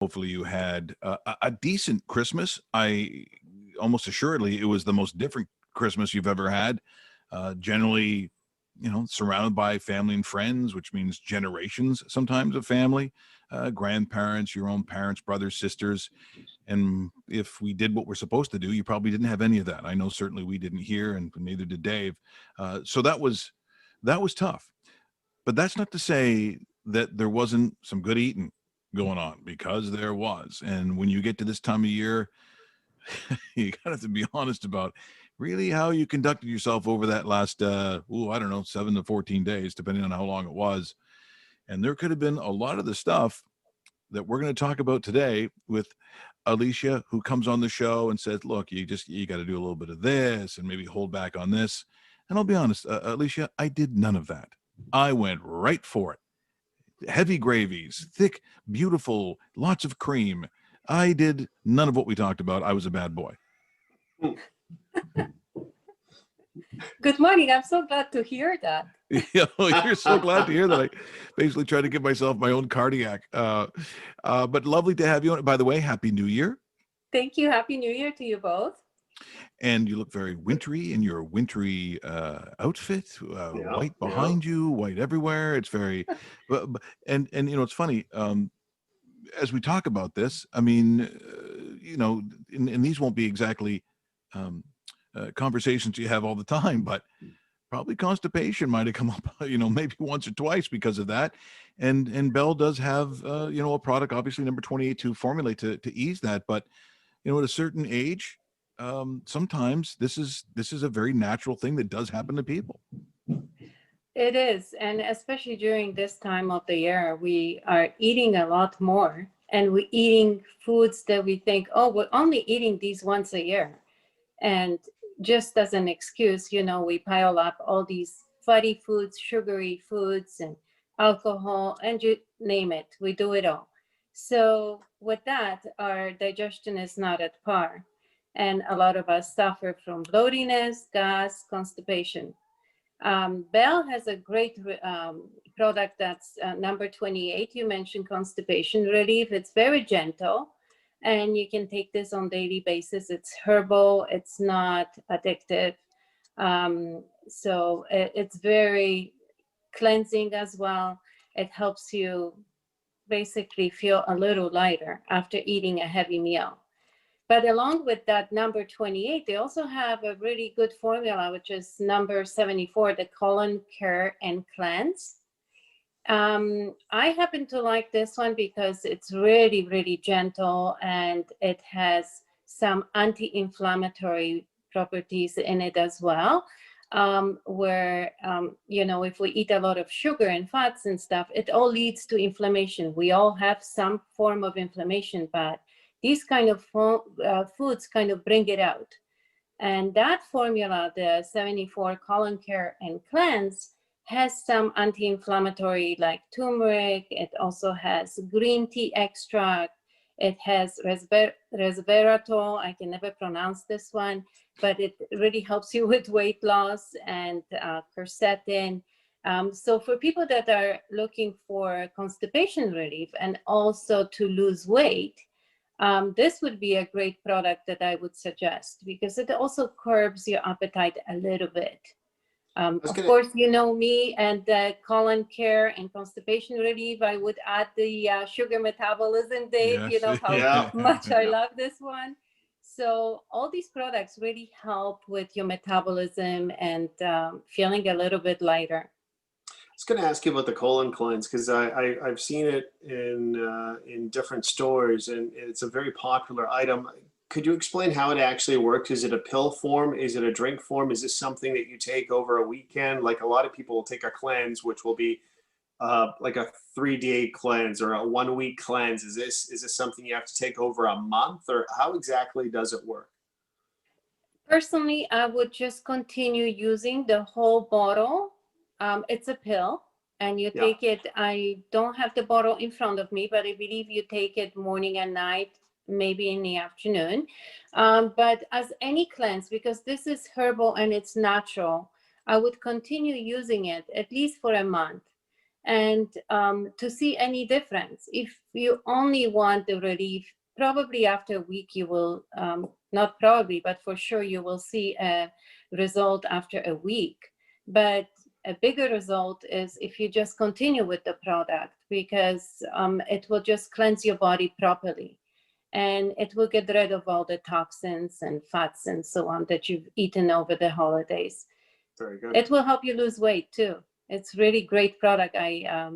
Hopefully you had a decent Christmas. I almost assuredly it was the most different Christmas you've ever had. Generally, surrounded by family and friends, which means generations sometimes of family, grandparents, your own parents, brothers, sisters. And if we did what we're supposed to do, you probably didn't have any of that. I know certainly we didn't here, and neither did Dave. So that was tough. But that's not to say that there wasn't some good eating going on, because there was. And when you get to this time of year, you gotta have to be honest about really how you conducted yourself over that last I don't know, 7 to 14 days, depending on how long it was. And there could have been a lot of the stuff that we're going to talk about today with Alicia, who comes on the show and says, look, you got to do a little bit of this and maybe hold back on this. And I'll be honest, Alicia, I did none of that. I went right for it. Heavy gravies, thick, beautiful, lots of cream. I did none of what we talked about. I was a bad boy. Good morning. I'm so glad to hear that. You're so glad to hear that. I basically tried to give myself my own cardiac. But lovely to have you on. By the way, Happy New Year. Thank you. Happy New Year to you both. And you look very wintry in your wintry outfit. White behind you, white everywhere. It's very, and it's funny. As we talk about this, I mean, and these won't be exactly conversations you have all the time, but probably constipation might have come up, maybe once or twice because of that. And Bell does have, a product, obviously number 28, to formulate to ease that. But, at a certain age, sometimes this is a very natural thing that does happen to people. It is. And especially during this time of the year, we are eating a lot more, and we're eating foods that we think, oh, we're only eating these once a year. And just as an excuse, we pile up all these fatty foods, sugary foods, and alcohol, and you name it, we do it all. So with that, our digestion is not at par. And a lot of us suffer from bloatiness, gas, constipation. Bell has a great product that's number 28. You mentioned Constipation Relief. It's very gentle, and you can take this on daily basis. It's herbal. It's not addictive. So it's very cleansing as well. It helps you basically feel a little lighter after eating a heavy meal. But along with that number 28, they also have a really good formula, which is number 74, the Colon Care and Cleanse. I happen to like this one because it's really, really gentle, and it has some anti-inflammatory properties in it as well. Where, if we eat a lot of sugar and fats and stuff, it all leads to inflammation. We all have some form of inflammation, but these kind of foods kind of bring it out. And that formula, the 74 Colon Care and Cleanse, has some anti-inflammatory like turmeric. It also has green tea extract. It has resveratrol. I can never pronounce this one, but it really helps you with weight loss, and quercetin. So for people that are looking for constipation relief and also to lose weight, this would be a great product that I would suggest, because it also curbs your appetite a little bit. Of course, me and the colon care and constipation relief, I would add the sugar metabolism, Dave. Yes. You know how much I love this one. So all these products really help with your metabolism and feeling a little bit lighter. I was going to ask you about the colon cleanse, because I've seen it in different stores, and it's a very popular item. Could you explain how it actually works? Is it a pill form? Is it a drink form? Is this something that you take over a weekend? Like a lot of people will take a cleanse, which will be like a 3-day cleanse or a 1-week cleanse. Is this something you have to take over a month, or how exactly does it work? Personally, I would just continue using the whole bottle. It's a pill, and you take it. I don't have the bottle in front of me, but I believe you take it morning and night, maybe in the afternoon. But as any cleanse, because this is herbal and it's natural, I would continue using it at least for a month. and to see any difference. If you only want the relief, probably after a week you will, not probably, but for sure you will see a result after a week. But a bigger result is if you just continue with the product, because it will just cleanse your body properly. And it will get rid of all the toxins and fats and so on that you've eaten over the holidays. Very good. It will help you lose weight too. It's really great product. I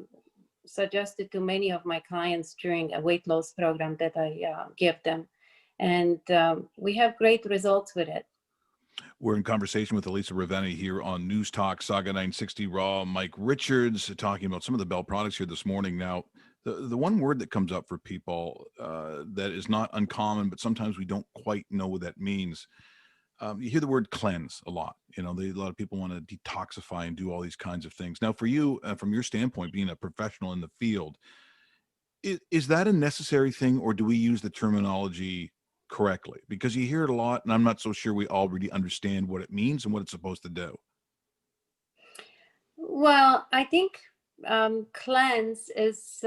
suggest it to many of my clients during a weight loss program that I give them. And we have great results with it. We're in conversation with Alicia Ravenna here on Newstalk Sauga 960 Raw. Mike Richards talking about some of the Bell products here this morning. Now, the one word that comes up for people that is not uncommon, but sometimes we don't quite know what that means. You hear the word cleanse a lot. A lot of people want to detoxify and do all these kinds of things. Now, for you, from your standpoint, being a professional in the field, is that a necessary thing, or do we use the terminology correctly? Because you hear it a lot, and I'm not so sure we all really understand what it means and what it's supposed to do. Well, I think cleanse is,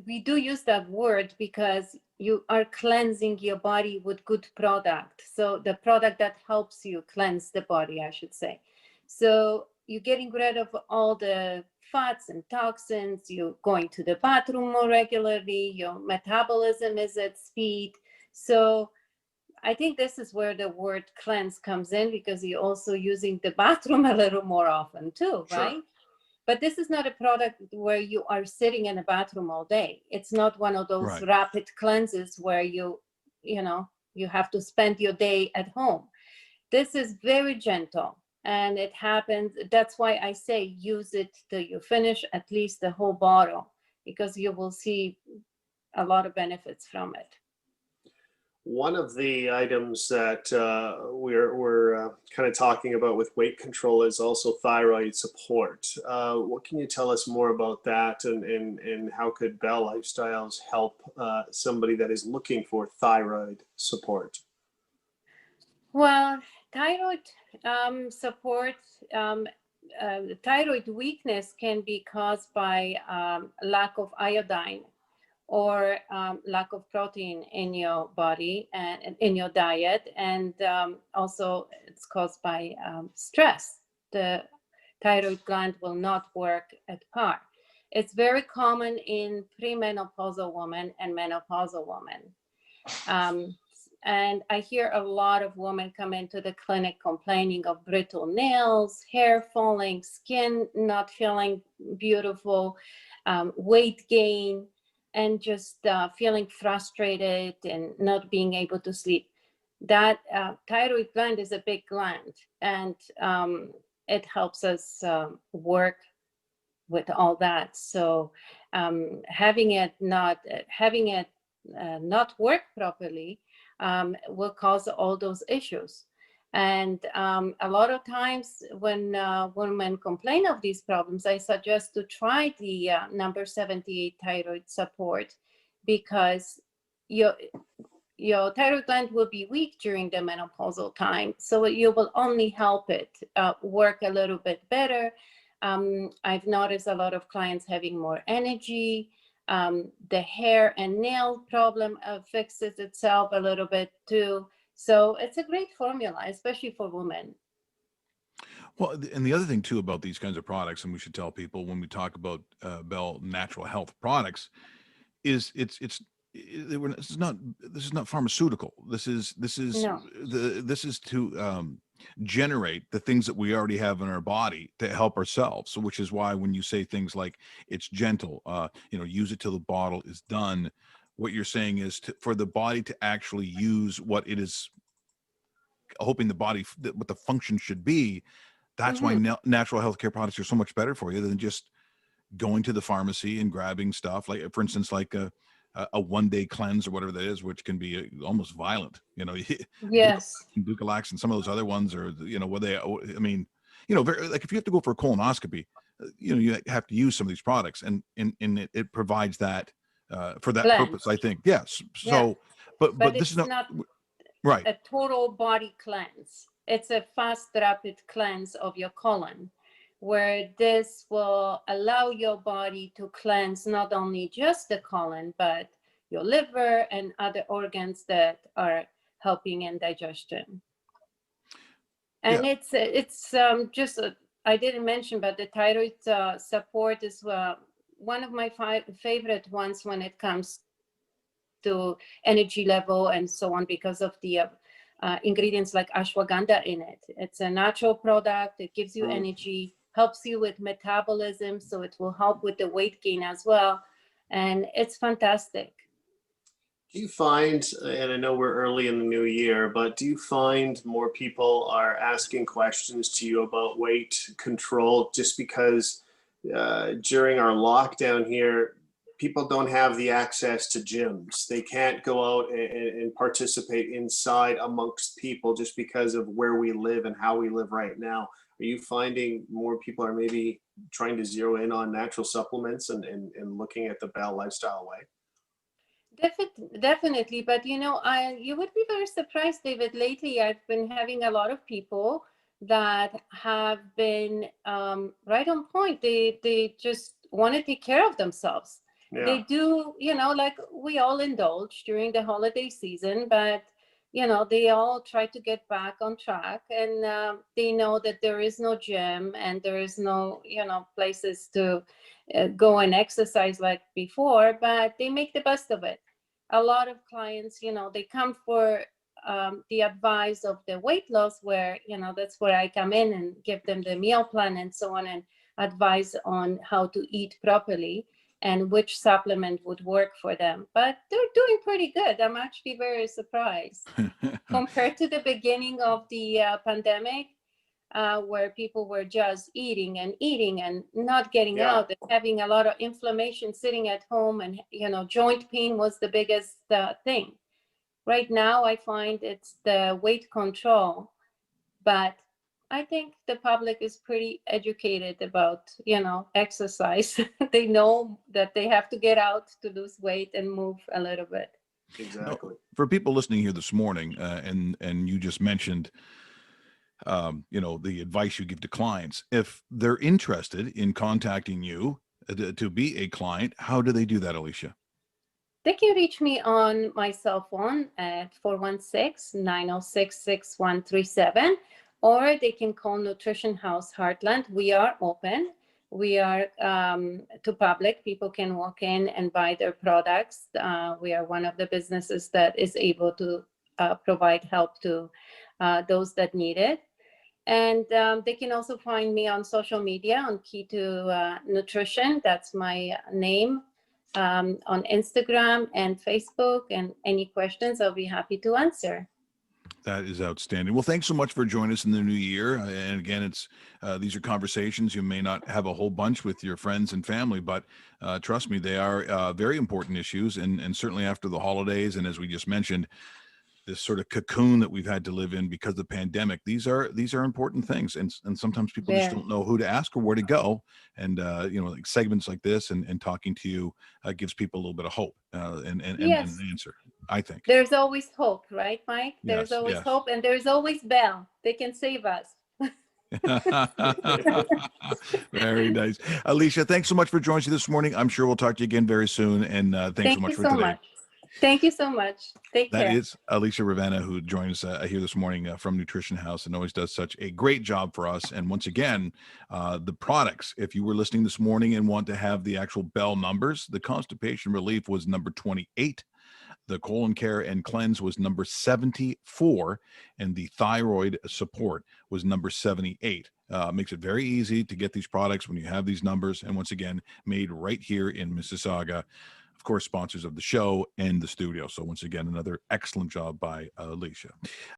we do use that word because you are cleansing your body with good product. So the product that helps you cleanse the body, I should say. So you're getting rid of all the fats and toxins, you're going to the bathroom more regularly, your metabolism is at speed. So I think this is where the word cleanse comes in, because you're also using the bathroom a little more often too, Sure. right? But this is not a product where you are sitting in a bathroom all day. It's not one of those Right. rapid cleanses where you have to spend your day at home. This is very gentle, and it happens. That's why I say use it till you finish at least the whole bottle, because you will see a lot of benefits from it. One of the items that we're kind of talking about with weight control is also thyroid support. What can you tell us more about that, and how could Bell Lifestyles help somebody that is looking for thyroid support? Well, thyroid support, thyroid weakness can be caused by lack of iodine or lack of protein in your body and in your diet. And also it's caused by stress. The thyroid gland will not work at par. It's very common in premenopausal women and menopausal women. And I hear a lot of women come into the clinic complaining of brittle nails, hair falling, skin not feeling beautiful, weight gain, and just feeling frustrated and not being able to sleep. That thyroid gland is a big gland, and it helps us work with all that. So having it not work properly will cause all those issues. And a lot of times when women complain of these problems, I suggest to try the number 78 thyroid support, because your thyroid gland will be weak during the menopausal time. So you will only help it work a little bit better. I've noticed a lot of clients having more energy. The hair and nail problem fixes itself a little bit too. So it's a great formula, especially for women. Well, and the other thing too about these kinds of products, and we should tell people when we talk about Bell natural health products, is this is not pharmaceutical. This is No. this is to generate the things that we already have in our body to help ourselves. So, which is why when you say things like it's gentle, use it till the bottle is done. What you're saying is for the body to actually use what it is hoping the body, what the function should be. That's why natural healthcare products are so much better for you than just going to the pharmacy and grabbing stuff. Like, for instance, like a 1-day cleanse or whatever that is, which can be almost violent. Yes. Bucalax and some of those other ones are, very, like if you have to go for a colonoscopy, you have to use some of these products, and it provides that for that Cleanse. purpose, I think. Yes. So, Yeah. but this is not right. A total body cleanse. It's a fast, rapid cleanse of your colon, where this will allow your body to cleanse not only just the colon, but your liver and other organs that are helping in digestion. And it's just, I didn't mention, but the thyroid support is one of my favorite ones when it comes to energy level and so on, because of the ingredients like ashwagandha in it. It's a natural product. It gives you energy, helps you with metabolism, so it will help with the weight gain as well. And it's fantastic. Do you find, and I know we're early in the new year, but do you find more people are asking questions to you about weight control just because during our lockdown here, people don't have the access to gyms? They can't go out and participate inside amongst people just because of where we live and how we live right now. Are you finding more people are maybe trying to zero in on natural supplements and looking at the Bell lifestyle way? Definitely, but you would be very surprised, David. Lately, I've been having a lot of people that have been right on point. They just want to take care of themselves. Yeah. They do, like we all indulge during the holiday season, but they all try to get back on track, and they know that there is no gym and there is no, places to go and exercise like before, but they make the best of it. A lot of clients, they come for the advice of the weight loss, where, that's where I come in and give them the meal plan and so on, and advise on how to eat properly and which supplement would work for them. But they're doing pretty good. I'm actually very surprised compared to the beginning of the pandemic, where people were just eating and not getting out and having a lot of inflammation sitting at home, and joint pain was the biggest thing. Right now I find it's the weight control, but I think the public is pretty educated about exercise. They know that they have to get out to lose weight and move a little bit. Exactly. Now, for people listening here this morning, and you just mentioned the advice you give to clients, if they're interested in contacting you to be a client, how do they do that, Alicia? They can reach me on my cell phone at 416-906-6137, or they can call Nutrition House Heartland. We are open. We are to public. People can walk in and buy their products. We are one of the businesses that is able to provide help to those that need it. And they can also find me on social media on Key to Nutrition. That's my name. On Instagram and Facebook, and any questions I'll be happy to answer. That is outstanding. Well, thanks so much for joining us in the new year. And again, it's these are conversations you may not have a whole bunch with your friends and family, but trust me, they are very important issues. And certainly after the holidays, and as we just mentioned, this sort of cocoon that we've had to live in because of the pandemic, these are important things, and sometimes people just don't know who to ask or where to go. And like segments like this and talking to you gives people a little bit of hope and Yes. an answer, I think. There's always hope, right, Mike? There's Yes, always yes. hope, and there's always Bell. They can save us. Very nice. Alicia, thanks so much for joining us this morning. I'm sure we'll talk to you again very soon, and thanks so much for today. Thank you so much. Take care. That is Alicia Ravenna, who joins us here this morning from Nutrition House and always does such a great job for us. And once again, the products, if you were listening this morning and want to have the actual Bell numbers, the Constipation Relief was number 28. The Colon Care and Cleanse was number 74, and the Thyroid Support was number 78. Makes it very easy to get these products when you have these numbers. And once again, made right here in Mississauga. Of course, sponsors of the show and the studio. So once again, another excellent job by Alicia.